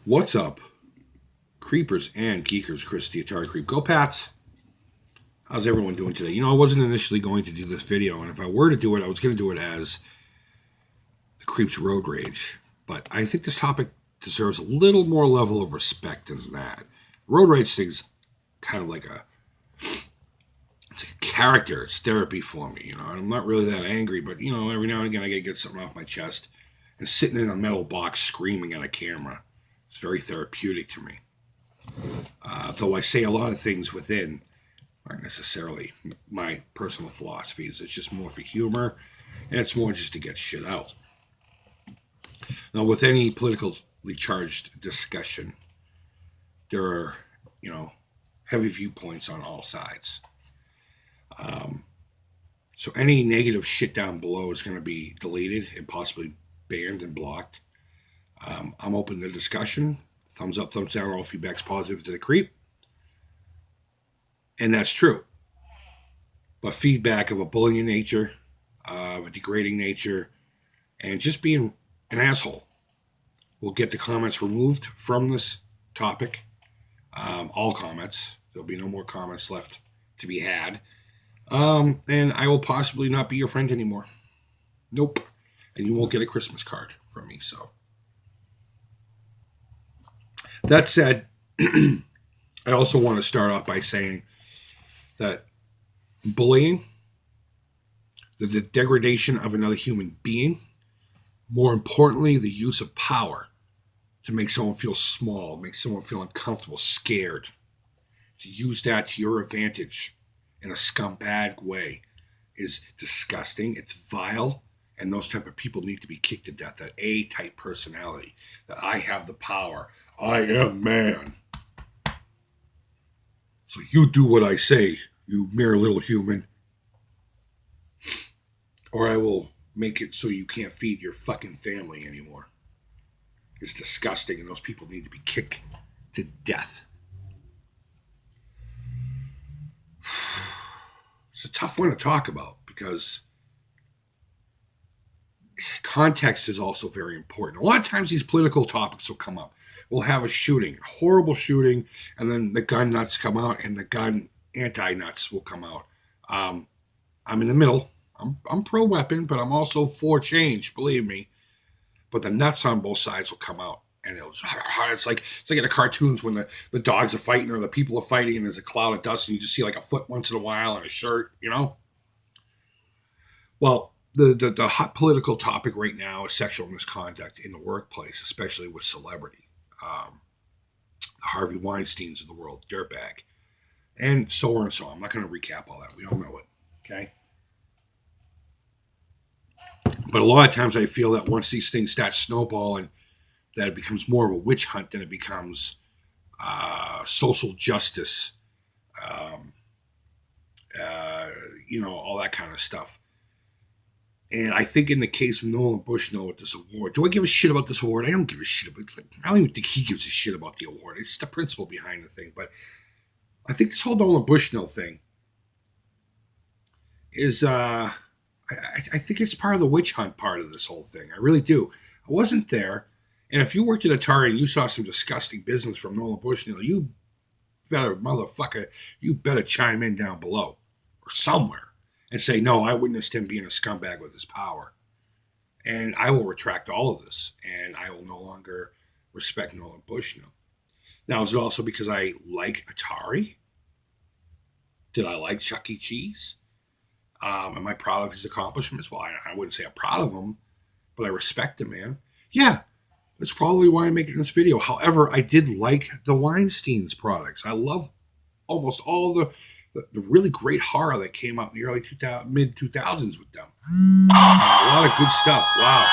What's up, creepers and geekers? Chris, the Atari Creep. Go Pats! How's everyone doing today? I wasn't initially going to do this video, and if I were to do it, I was going to do it as the Creep's Road Rage. But I think this topic deserves a little more level of respect than that. Road Rage thing's kind of like it's a character. It's therapy for me, I'm not really that angry, but, every now and again I gotta get something off my chest. And sitting in a metal box screaming at a camera, it's very therapeutic to me. Though I say a lot of things within aren't necessarily my personal philosophies. It's just more for humor, and it's more just to get shit out. Now, with any politically charged discussion, there are, heavy viewpoints on all sides. So any negative shit down below is going to be deleted and possibly banned and blocked. I'm open to discussion. Thumbs up, thumbs down, all feedback's positive to the creep. And that's true. But feedback of a bullying nature, of a degrading nature, and just being an asshole will get the comments removed from this topic. All comments. There'll be no more comments left to be had. And I will possibly not be your friend anymore. Nope. And you won't get a Christmas card from me, so. That said, I also want to start off by saying that bullying, the degradation of another human being, more importantly, the use of power to make someone feel small, make someone feel uncomfortable, scared, to use that to your advantage in a scumbag way is disgusting. It's vile. And those type of people need to be kicked to death. That A-type personality. That I have the power. I am man. So you do what I say, you mere little human. Or I will make it so you can't feed your fucking family anymore. It's disgusting, and those people need to be kicked to death. It's a tough one to talk about because context is also very important. A lot of times these political topics will come up. We'll have a shooting, a horrible shooting, and then the gun nuts come out and the gun anti-nuts will come out. I'm in the middle. I'm pro-weapon, but I'm also for change, believe me. But the nuts on both sides will come out. And it's like in the cartoons when the dogs are fighting or the people are fighting and there's a cloud of dust and you just see like a foot once in a while and a shirt, Well, the hot political topic right now is sexual misconduct in the workplace, especially with celebrity. The Harvey Weinsteins of the world, dirtbag, and so on and so on. I'm not going to recap all that. We all know it, okay? But a lot of times I feel that once these things start snowballing, that it becomes more of a witch hunt than it becomes social justice, all that kind of stuff. And I think in the case of Nolan Bushnell with this award, do I give a shit about this award? I don't give a shit about it. I don't even think he gives a shit about the award. It's the principle behind the thing. But I think this whole Nolan Bushnell thing is, I think it's part of the witch hunt part of this whole thing. I really do. I wasn't there. And if you worked at Atari and you saw some disgusting business from Nolan Bushnell, you better chime in down below or somewhere and say, no, I witnessed him being a scumbag with his power. And I will retract all of this, and I will no longer respect Nolan Bushnell. Now, is it also because I like Atari? Did I like Chuck E. Cheese? Am I proud of his accomplishments? Well, I wouldn't say I'm proud of him, but I respect him, man. Yeah, that's probably why I'm making this video. However, I did like the Weinstein's products. I love almost all the really great horror that came out in the early mid-2000s with them. A lot of good stuff. Wow.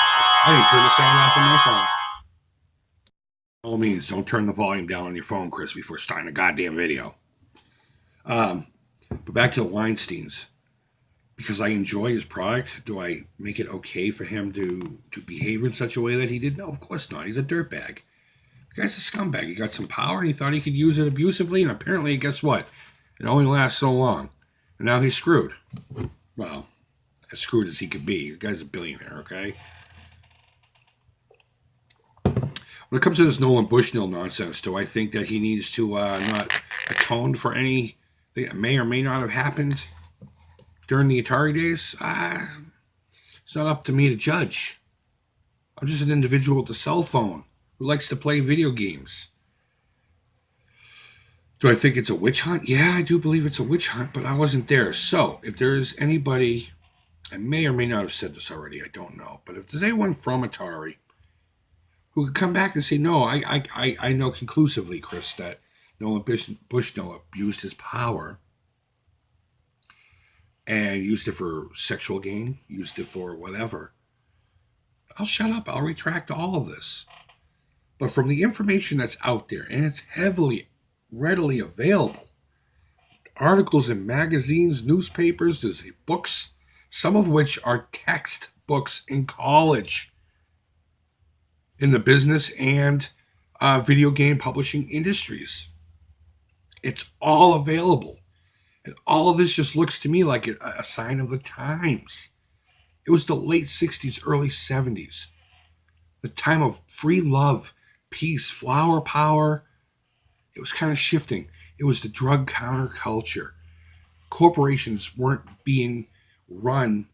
I didn't turn the sound off on my phone. By all means, don't turn the volume down on your phone, Chris, before starting a goddamn video. But back to the Weinsteins. Because I enjoy his product, do I make it okay for him to behave in such a way that he did? No, of course not. He's a dirtbag. The guy's a scumbag. He got some power and he thought he could use it abusively, and apparently, guess what? It only lasts so long. And now he's screwed. Well, as screwed as he could be. The guy's a billionaire, okay? When it comes to this Nolan Bushnell nonsense, do I think that he needs to not atone for anything that may or may not have happened during the Atari days? It's not up to me to judge. I'm just an individual with a cell phone who likes to play video games. Do I think it's a witch hunt? Yeah, I do believe it's a witch hunt, but I wasn't there. So, if there's anybody, I may or may not have said this already, I don't know, but if there's anyone from Atari who could come back and say, no, I know conclusively, Chris, that Nolan Bushnell abused his power and used it for sexual gain, used it for whatever, I'll shut up. I'll retract all of this. But from the information that's out there, and it's readily available, articles in magazines, newspapers, there's books, some of which are textbooks in college, in the business and video game publishing industries. It's all available. And all of this just looks to me like a sign of the times. It was the late 60s, early 70s. The time of free love, peace, flower power. It was kind of shifting. It was the drug counterculture. Corporations weren't being run,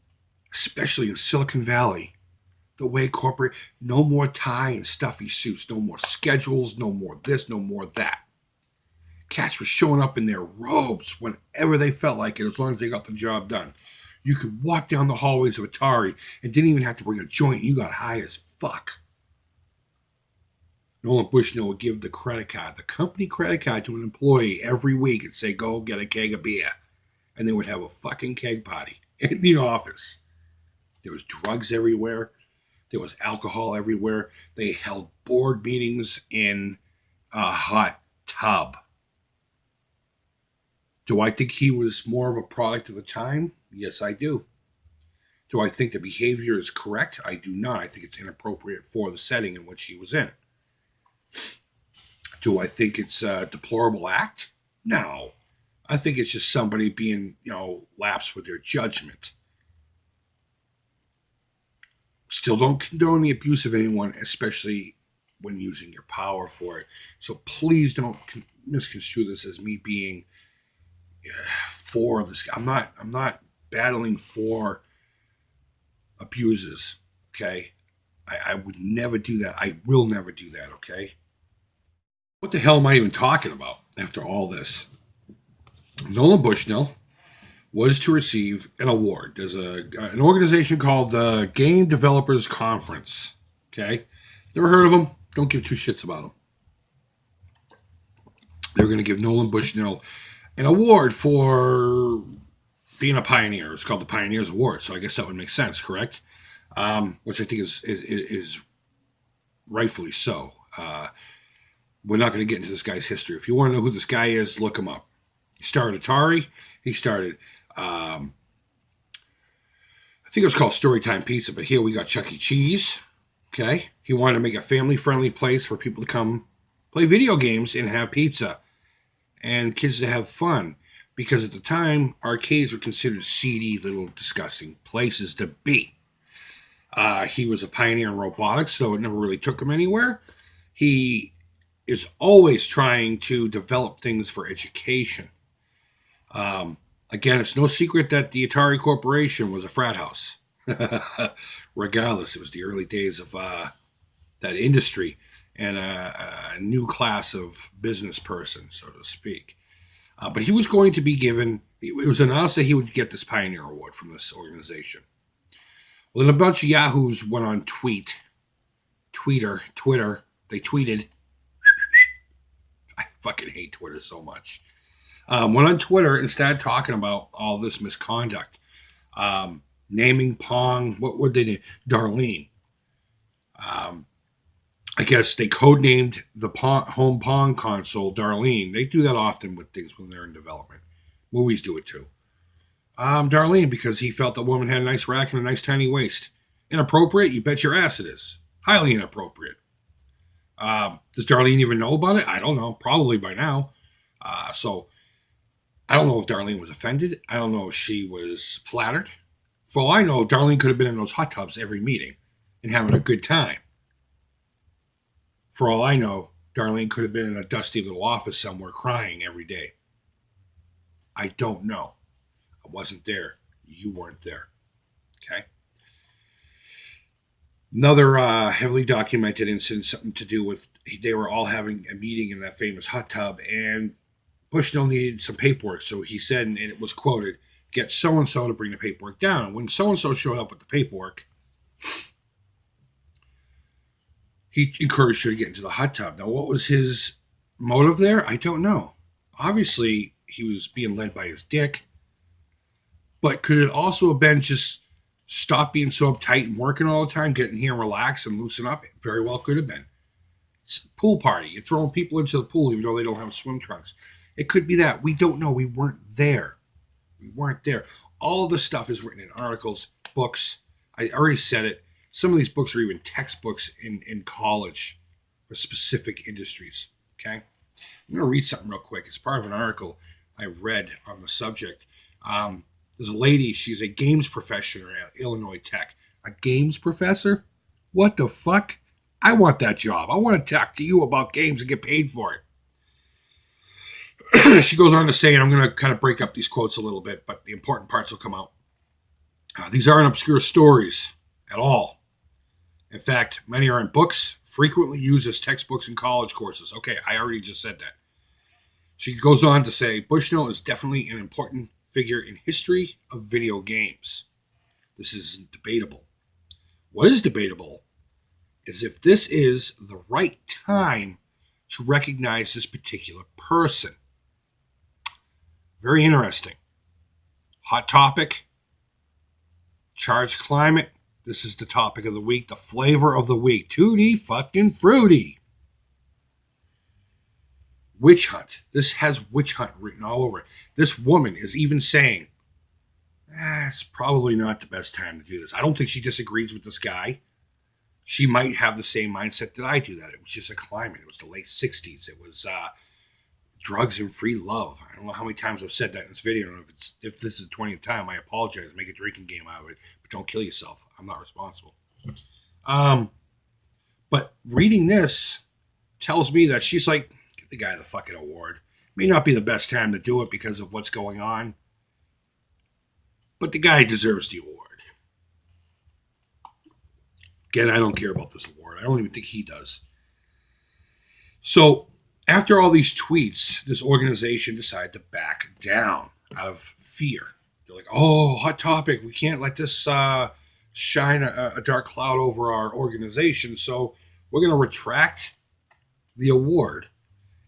especially in Silicon Valley, the way no more tie and stuffy suits, no more schedules, no more this, no more that. Cats were showing up in their robes whenever they felt like it, as long as they got the job done. You could walk down the hallways of Atari and didn't even have to bring a joint. You got high as fuck. Nolan Bushnell would give the credit card, the company credit card, to an employee every week and say, go get a keg of beer. And they would have a fucking keg party in the office. There was drugs everywhere. There was alcohol everywhere. They held board meetings in a hot tub. Do I think he was more of a product of the time? Yes, I do. Do I think the behavior is correct? I do not. I think it's inappropriate for the setting in which he was in. Do I think it's a deplorable act? No. I think it's just somebody being, lapsed with their judgment. Still don't condone the abuse of anyone, especially when using your power for it. So please don't misconstrue this as me being for this. I'm not battling for abusers. Okay, I would never do that. I will never do that. Okay. What the hell am I even talking about after all this? Nolan Bushnell was to receive an award. There's an organization called the Game Developers Conference. Okay, never heard of them. Don't give two shits about them. They're going to give Nolan Bushnell an award for being a pioneer. It's called the Pioneers Award, so I guess that would make sense, correct? Which I think is rightfully so. We're not going to get into this guy's history. If you want to know who this guy is, look him up. He started Atari. He started, I think it was called Storytime Pizza, but here we got Chuck E. Cheese. Okay, he wanted to make a family-friendly place for people to come play video games and have pizza, and kids to have fun, because at the time, arcades were considered seedy, little disgusting places to be. He was a pioneer in robotics, so it never really took him anywhere. He is always trying to develop things for education. Again, it's no secret that the Atari Corporation was a frat house. Regardless, it was the early days of that industry, and a new class of business person, so to speak. But he was going to be given, it was announced that he would get this Pioneer Award from this organization. Well, then a bunch of yahoos went on Twitter, they tweeted, I fucking hate Twitter so much, went on Twitter and started talking about all this misconduct. Naming Pong, what would they name? Darlene. I guess they codenamed the home Pong console Darlene. They do that often with things when they're in development. Movies do it too. Darlene, because he felt the woman had a nice rack and a nice tiny waist. Inappropriate? You bet your ass it is. Highly inappropriate. Does Darlene even know about it? I don't know. Probably by now. So I don't know if Darlene was offended. I don't know if she was flattered. For all I know, Darlene could have been in those hot tubs every meeting and having a good time. For all I know, Darlene could have been in a dusty little office somewhere crying every day. I don't know. I wasn't there. You weren't there. Okay. Another heavily documented incident, something to do with they were all having a meeting in that famous hot tub, and Bushnell needed some paperwork. So he said, and it was quoted, get so and so to bring the paperwork down. When so and so showed up with the paperwork, he encouraged her to get into the hot tub. Now, what was his motive there? I don't know. Obviously, he was being led by his dick. But could it also have been just stop being so uptight and working all the time, get in here and relax and loosen up? It very well could have been. It's a pool party. You're throwing people into the pool even though they don't have swim trunks. It could be that. We don't know. We weren't there. We weren't there. All of this stuff is written in articles, books. I already said it. Some of these books are even textbooks in college for specific industries. Okay? I'm going to read something real quick. It's part of an article I read on the subject. There's a lady, she's a games professor at Illinois Tech. A games professor? What the fuck? I want that job. I want to talk to you about games and get paid for it. She goes on to say, and I'm going to kind of break up these quotes a little bit, but the important parts will come out. These aren't obscure stories at all. In fact, many are in books, frequently used as textbooks in college courses. Okay, I already just said that. She goes on to say, Bushnell is definitely an important figure in history of video games. This is debatable. What is debatable is if this is the right time to recognize this particular person. Very interesting. Hot topic. Charged climate. This is the topic of the week, the flavor of the week. Tutti fucking fruity. Witch hunt. This has witch hunt written all over it. This woman is even saying, it's probably not the best time to do this. I don't think she disagrees with this guy. She might have the same mindset that I do, that it was just a climate. It was the late 60s. It was drugs and free love. I don't know how many times I've said that in this video. And if this is the 20th time, I apologize. Make a drinking game out of it. But don't kill yourself. I'm not responsible. But reading this tells me that she's like, give the guy the fucking award. May not be the best time to do it because of what's going on. But the guy deserves the award. Again, I don't care about this award. I don't even think he does. So, after all these tweets, this organization decided to back down out of fear. They're like, oh, hot topic. We can't let this shine a dark cloud over our organization. So we're going to retract the award.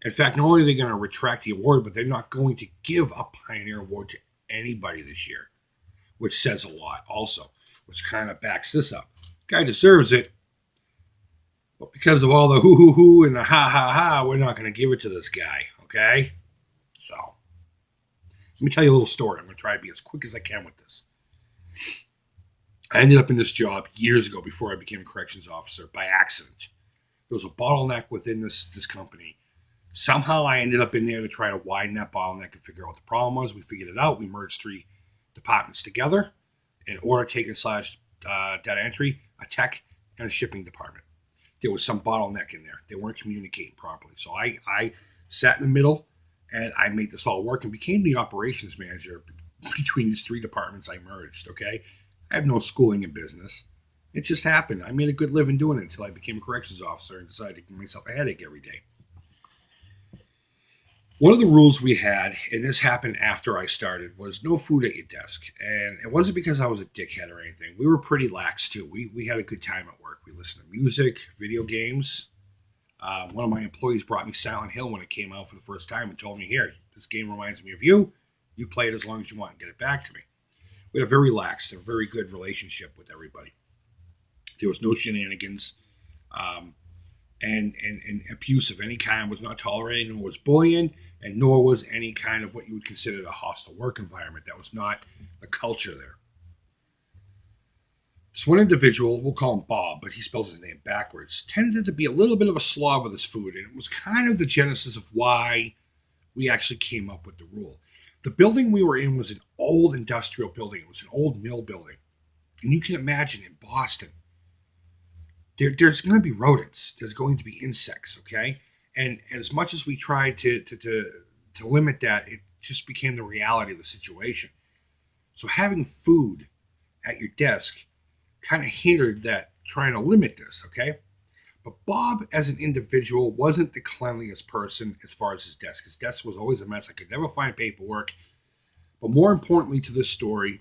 In fact, not only are they going to retract the award, but they're not going to give a Pioneer Award to anybody this year, which says a lot also, which kind of backs this up. Guy deserves it. But because of all the hoo-hoo-hoo and the ha-ha-ha, we're not going to give it to this guy, okay? So, let me tell you a little story. I'm going to try to be as quick as I can with this. I ended up in this job years ago before I became a corrections officer by accident. There was a bottleneck within this company. Somehow I ended up in there to try to widen that bottleneck and figure out what the problem was. We figured it out. We merged 3 departments together. An order taking / data entry, a tech, and a shipping department. There was some bottleneck in there. They weren't communicating properly. So I sat in the middle, and I made this all work and became the operations manager between these 3 departments I merged, okay? I have no schooling in business. It just happened. I made a good living doing it until I became a corrections officer and decided to give myself a headache every day. One of the rules we had, and this happened after I started, was no food at your desk. And it wasn't because I was a dickhead or anything. We were pretty lax, too. We had a good time at work. We listened to music, video games. One of my employees brought me Silent Hill when it came out for the first time and told me, here, this game reminds me of you. You play it as long as you want and get it back to me. We had a very lax and very good relationship with everybody. There was no shenanigans. And abuse of any kind was not tolerated, nor was bullying, and nor was any kind of what you would consider a hostile work environment. That was not the culture there. This one individual, we'll call him Bob, but he spells his name backwards, tended to be a little bit of a slob with his food, and it was kind of the genesis of why we actually came up with the rule. The building we were in was an old industrial building. It was an old mill building. And you can imagine in Boston, there's going to be rodents. There's going to be insects, okay? And as much as we tried to limit that, it just became the reality of the situation. So having food at your desk kind of hindered that, trying to limit this, okay? But Bob, as an individual, wasn't the cleanliest person as far as his desk. His desk was always a mess. I could never find paperwork. But more importantly to this story,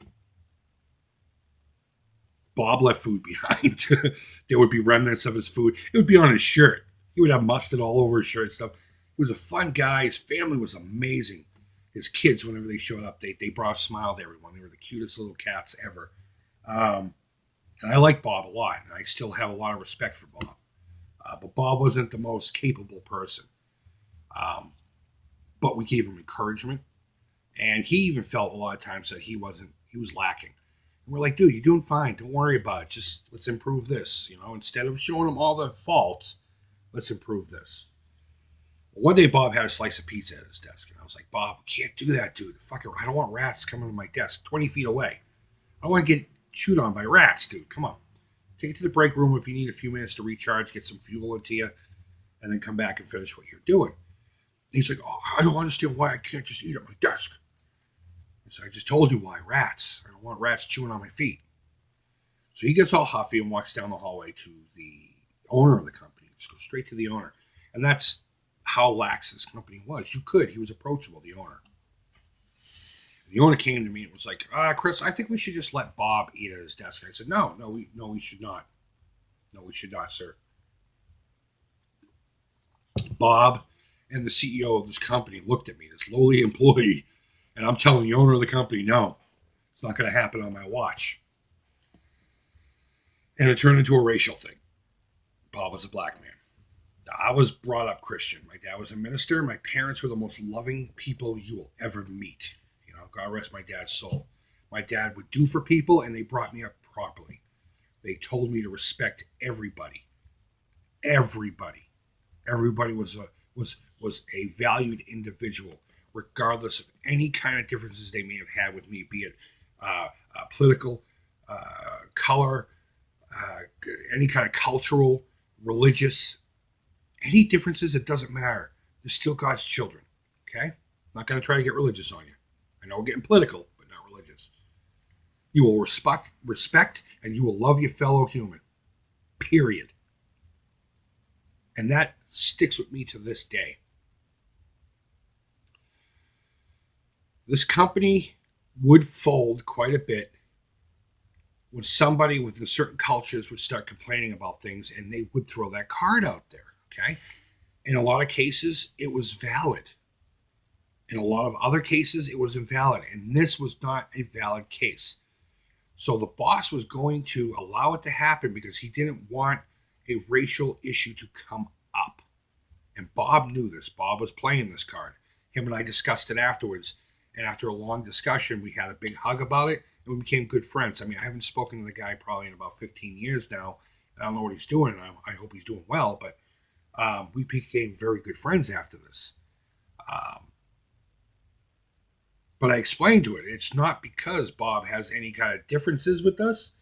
Bob left food behind. There would be remnants of his food. It would be on his shirt. He would have mustard all over his shirt and stuff. He was a fun guy. His family was amazing. His kids, whenever they showed up, they brought a smile to everyone. They were the cutest little cats ever. And I like Bob a lot, and I still have a lot of respect for Bob. But Bob wasn't the most capable person. But we gave him encouragement. And he even felt a lot of times that he was lacking. And we're like, dude, you're doing fine. Don't worry about it. Just let's improve this. Instead of showing him all the faults, let's improve this. Well, one day, Bob had a slice of pizza at his desk. And I was like, Bob, we can't do that, dude. Fuck it. I don't want rats coming to my desk 20 feet away. I don't want to get chewed on by rats, dude. Come on. Take it to the break room if you need a few minutes to recharge, get some fuel into you, and then come back and finish what you're doing. And he's like, oh, I don't understand why I can't just eat at my desk. So I just told you why. Rats. I don't want rats chewing on my feet. So he gets all huffy and walks down the hallway to the owner of the company. Just go straight to the owner. And that's how lax this company was. He was approachable, the owner. The owner came to me and was like, Chris, I think we should just let Bob eat at his desk. And I said, no, we should not. No, we should not, sir. Bob and the CEO of this company looked at me, this lowly employee, and I'm telling the owner of the company, no, it's not going to happen on my watch. And it turned into a racial thing. Bob was a black man. I was brought up Christian. My dad was a minister. My parents were the most loving people you will ever meet. God rest my dad's soul. My dad would do for people, and they brought me up properly. They told me to respect everybody. Everybody. Everybody was a valued individual, regardless of any kind of differences they may have had with me, be it political, color, any kind of cultural, religious, any differences, it doesn't matter. They're still God's children, okay? I'm not going to try to get religious on you. I know we're getting political, but not religious. You will respect, and you will love your fellow human. Period. And that sticks with me to this day. This company would fold quite a bit when somebody within certain cultures would start complaining about things, and they would throw that card out there, okay? In a lot of cases, it was valid. In a lot of other cases, it was invalid, and this was not a valid case. So the boss was going to allow it to happen because he didn't want a racial issue to come up. And Bob knew this. Bob was playing this card. Him and I discussed it afterwards, and after a long discussion, we had a big hug about it, and we became good friends. I mean, I haven't spoken to the guy probably in about 15 years now. I don't know what he's doing, and I hope he's doing well, but we became very good friends after this. But I explained to it, it's not because Bob has any kind of differences with us.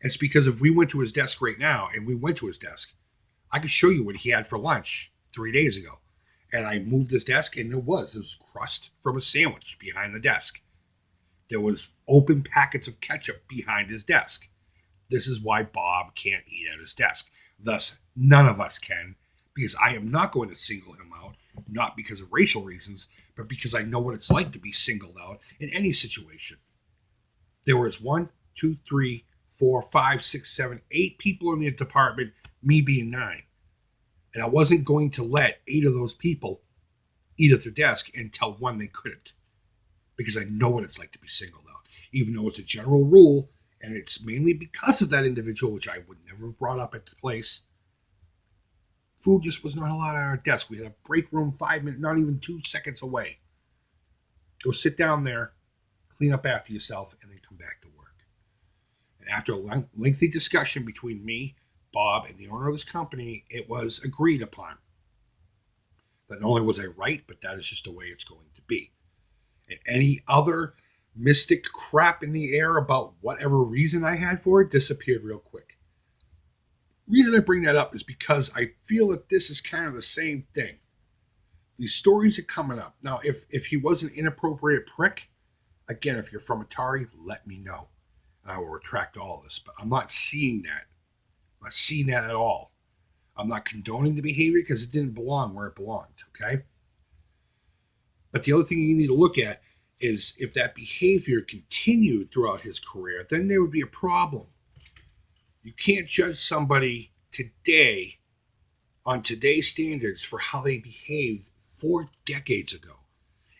It's because if we went to his desk right now, and we went to his desk, I could show you what he had for lunch 3 days ago. And I moved his desk, and there was crust from a sandwich behind the desk. There was open packets of ketchup behind his desk. This is why Bob can't eat at his desk. Thus, none of us can, because I am not going to single him out, not because of racial reasons, but because I know what it's like to be singled out in any situation. There was 1, 2, 3, 4, 5, 6, 7, 8 people in the department, me being 9. And I wasn't going to let 8 of those people eat at their desk and tell one they couldn't, because I know what it's like to be singled out, even though it's a general rule, and it's mainly because of that individual, which I would never have brought up at the place. Food just was not allowed at our desk. We had a break room 5 minutes, not even 2 seconds away. Go sit down there, clean up after yourself, and then come back to work. And after a lengthy discussion between me, Bob, and the owner of this company, it was agreed upon that not only was I right, but that is just the way it's going to be. And any other mystic crap in the air about whatever reason I had for it disappeared real quick. reason I bring that up is because I feel that this is kind of the same thing. These stories are coming up. Now, if he was an inappropriate prick, again, if you're from Atari, let me know. And I will retract all of this. But I'm not seeing that. I'm not seeing that at all. I'm not condoning the behavior because it didn't belong where it belonged, okay? But the other thing you need to look at is if that behavior continued throughout his career, then there would be a problem. You can't judge somebody today on today's standards for how they behaved 4 decades ago.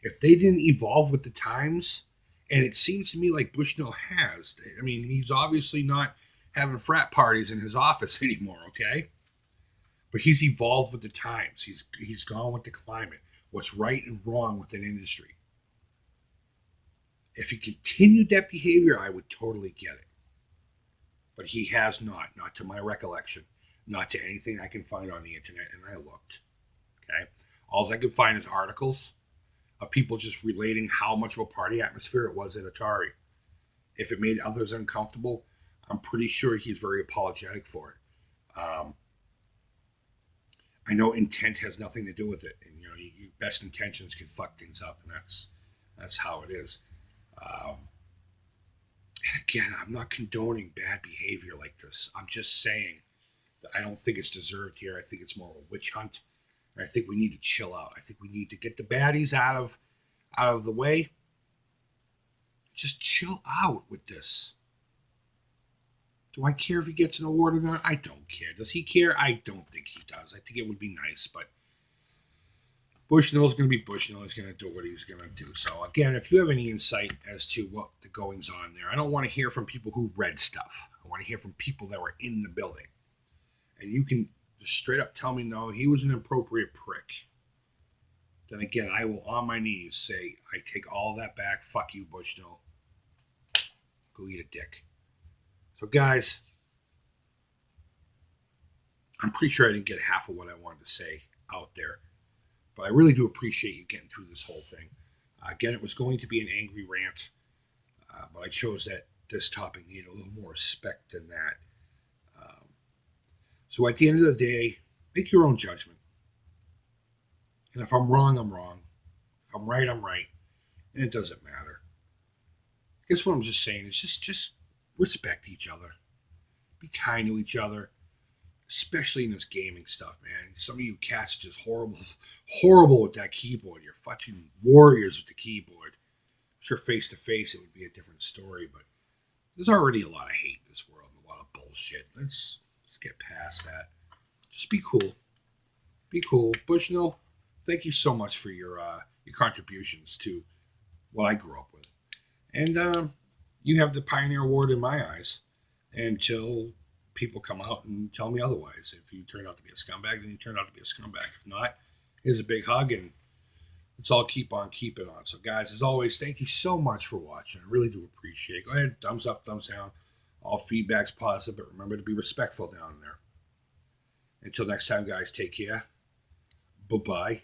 If they didn't evolve with the times, and it seems to me like Bushnell has. I mean, he's obviously not having frat parties in his office anymore, okay? But he's evolved with the times. He's gone with the climate. What's right and wrong with an industry. If he continued that behavior, I would totally get it. But he has not to my recollection, not to anything I can find on the internet, and I looked. Okay? All I could find is articles of people just relating how much of a party atmosphere it was at Atari. If it made others uncomfortable, I'm pretty sure he's very apologetic for it. I know intent has nothing to do with it, and your best intentions can fuck things up, and that's how it is. And again, I'm not condoning bad behavior like this. I'm just saying that I don't think it's deserved here. I think it's more of a witch hunt, and I think we need to chill out. I think we need to get the baddies out of the way. Just chill out with this. Do I care if he gets an award or not? I don't care. Does he care? I don't think he does. I think it would be nice, but Bushnell's going to be Bushnell. He's going to do what he's going to do. So, again, if you have any insight as to what the goings on there, I don't want to hear from people who read stuff. I want to hear from people that were in the building. And you can just straight up tell me, no, he was an inappropriate prick. Then again, I will on my knees say, I take all that back. Fuck you, Bushnell. Go eat a dick. So, guys, I'm pretty sure I didn't get half of what I wanted to say out there. But I really do appreciate you getting through this whole thing. Again, it was going to be an angry rant, but I chose that this topic needed a little more respect than that. So at the end of the day, make your own judgment. And if I'm wrong, I'm wrong. If I'm right, I'm right. And it doesn't matter. I guess what I'm just saying is just respect each other. Be kind to each other. Especially in this gaming stuff, man. Some of you cats are just horrible with that keyboard. You're fucking warriors with the keyboard. I'm sure face to face it would be a different story, but there's already a lot of hate in this world and a lot of bullshit. Let's get past that. Just be cool. Be cool. Bushnell, thank you so much for your contributions to what I grew up with. And you have the Pioneer Award in my eyes until people come out and tell me otherwise. If you turn out to be a scumbag, then you turn out to be a scumbag. If not, here's a big hug, and let's all keep on keeping on. So, guys, as always, thank you so much for watching. I really do appreciate it. Go ahead, thumbs up, thumbs down. All feedback's positive, but remember to be respectful down there. Until next time, guys, take care. Bye-bye.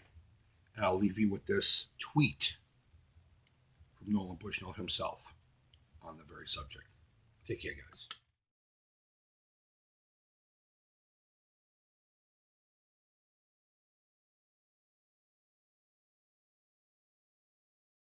And I'll leave you with this tweet from Nolan Bushnell himself on the very subject. Take care, guys.